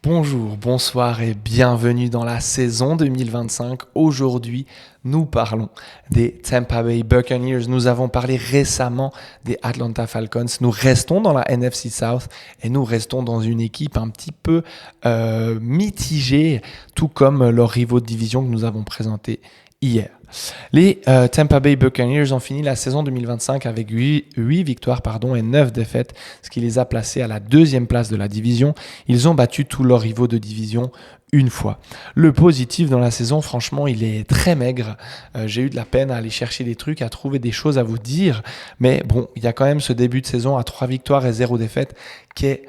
Bonjour, bonsoir et bienvenue dans la saison 2025. Aujourd'hui, nous parlons des Tampa Bay Buccaneers. Nous avons parlé récemment des Atlanta Falcons. Nous restons dans la NFC South et nous restons dans une équipe un petit peu mitigée, tout comme leurs rivaux de division que nous avons présentés hier. Les Tampa Bay Buccaneers ont fini la saison 2025 avec 8 victoires et 9 défaites, ce qui les a placés à la deuxième place de la division. Ils ont battu tous leurs rivaux de division une fois. Le positif dans la saison, franchement, il est très maigre. J'ai eu de la peine à aller chercher des trucs, à trouver des choses à vous dire. Mais bon, il y a quand même ce début de saison à 3 victoires et 0 défaites qui est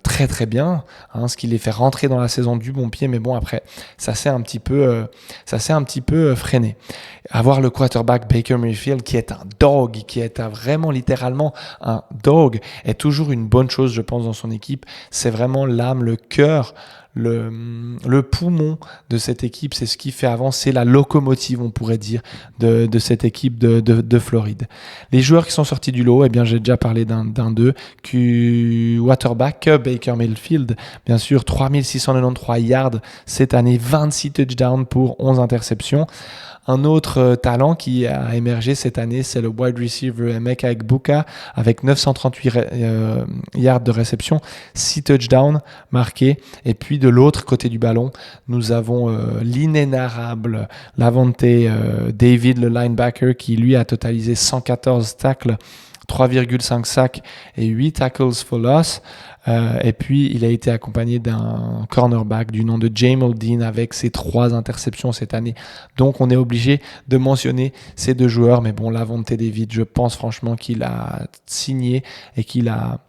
très très bien, ce qui les fait rentrer dans la saison du bon pied. Mais bon, après, ça s'est un petit peu freiné. Avoir le quarterback Baker Mayfield qui est un dog, qui est vraiment littéralement un dog, est toujours une bonne chose, je pense, dans son équipe. C'est vraiment l'âme, le cœur, le poumon de cette équipe. C'est ce qui fait avancer la locomotive, on pourrait dire, de cette équipe de Floride. Les joueurs qui sont sortis du lot, j'ai déjà parlé d'un d'eux, quarterback Baker Mayfield, bien sûr, 3693 yards cette année, 26 touchdowns pour 11 interceptions. Un autre talent qui a émergé cette année, c'est le wide receiver Emeka Egbuka avec 938 yards de réception, 6 touchdowns marqués. Et puis de l'autre côté du ballon, nous avons l'inénarrable Lavonte David, le linebacker, qui lui a totalisé 114 tacles, 3,5 sacs et 8 tackles for loss. Et puis, il a été accompagné d'un cornerback du nom de Jamel Dean avec ses 3 interceptions cette année. Donc, on est obligé de mentionner ces 2 joueurs. Mais bon, Lavonte David, je pense franchement qu'il a signé et qu'il a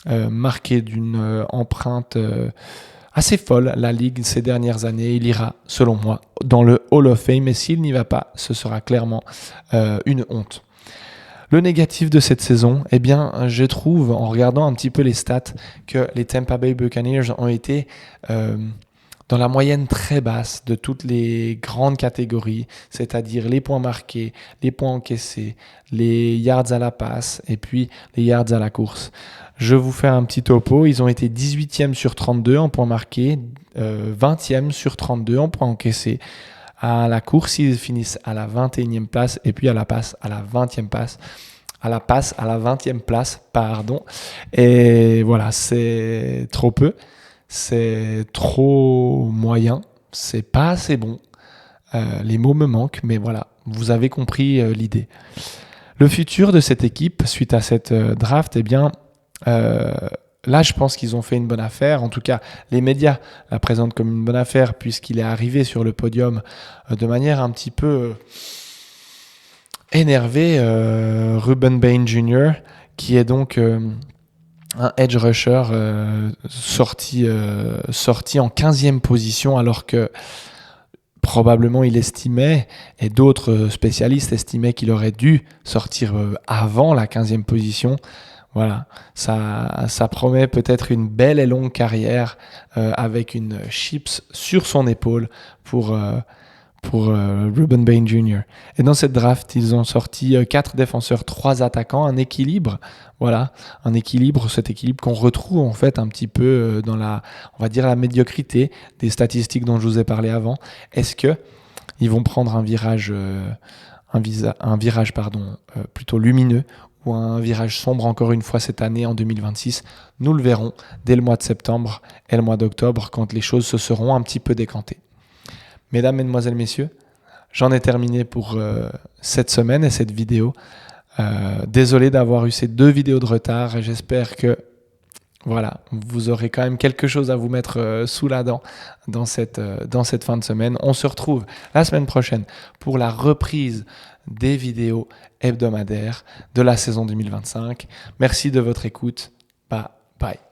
marqué d'une empreinte assez folle la Ligue ces dernières années. Il ira, selon moi, dans le Hall of Fame. Et s'il n'y va pas, ce sera clairement une honte. Le négatif de cette saison, je trouve, en regardant un petit peu les stats, que les Tampa Bay Buccaneers ont été dans la moyenne très basse de toutes les grandes catégories, c'est-à-dire les points marqués, les points encaissés, les yards à la passe et puis les yards à la course. Je vous fais un petit topo. Ils ont été 18e sur 32 en points marqués, 20e sur 32 en points encaissés. À la course, ils finissent à la 21e place et puis à la passe à la 20e place. À la passe à la 20e place, pardon. Et voilà, c'est trop peu, c'est trop moyen, c'est pas assez bon. Les mots me manquent, mais voilà, vous avez compris l'idée. Le futur de cette équipe, suite à cette draft, là, je pense qu'ils ont fait une bonne affaire. En tout cas, les médias la présentent comme une bonne affaire puisqu'il est arrivé sur le podium de manière un petit peu énervée. Ruben Bain Jr., qui est donc un edge rusher sorti en 15e position alors que probablement il estimait, et d'autres spécialistes estimaient qu'il aurait dû sortir avant la 15e position. Voilà, ça promet peut-être une belle et longue carrière avec une chips sur son épaule pour Ruben Bain Jr. Et dans cette draft, ils ont sorti 4 défenseurs, 3 attaquants, un équilibre. Voilà, un équilibre, cet équilibre qu'on retrouve en fait un petit peu dans on va dire la médiocrité des statistiques dont je vous ai parlé avant. Est-ce que ils vont prendre un virage plutôt lumineux ou un virage sombre encore une fois cette année en 2026? Nous le verrons dès le mois de septembre et le mois d'octobre quand les choses se seront un petit peu décantées. Mesdames, Mesdemoiselles, Messieurs, j'en ai terminé pour cette semaine et cette vidéo. Désolé d'avoir eu ces 2 vidéos de retard et j'espère que voilà, vous aurez quand même quelque chose à vous mettre sous la dent dans cette fin de semaine. On se retrouve la semaine prochaine pour la reprise des vidéos hebdomadaires de la saison 2025. Merci de votre écoute. Bye bye.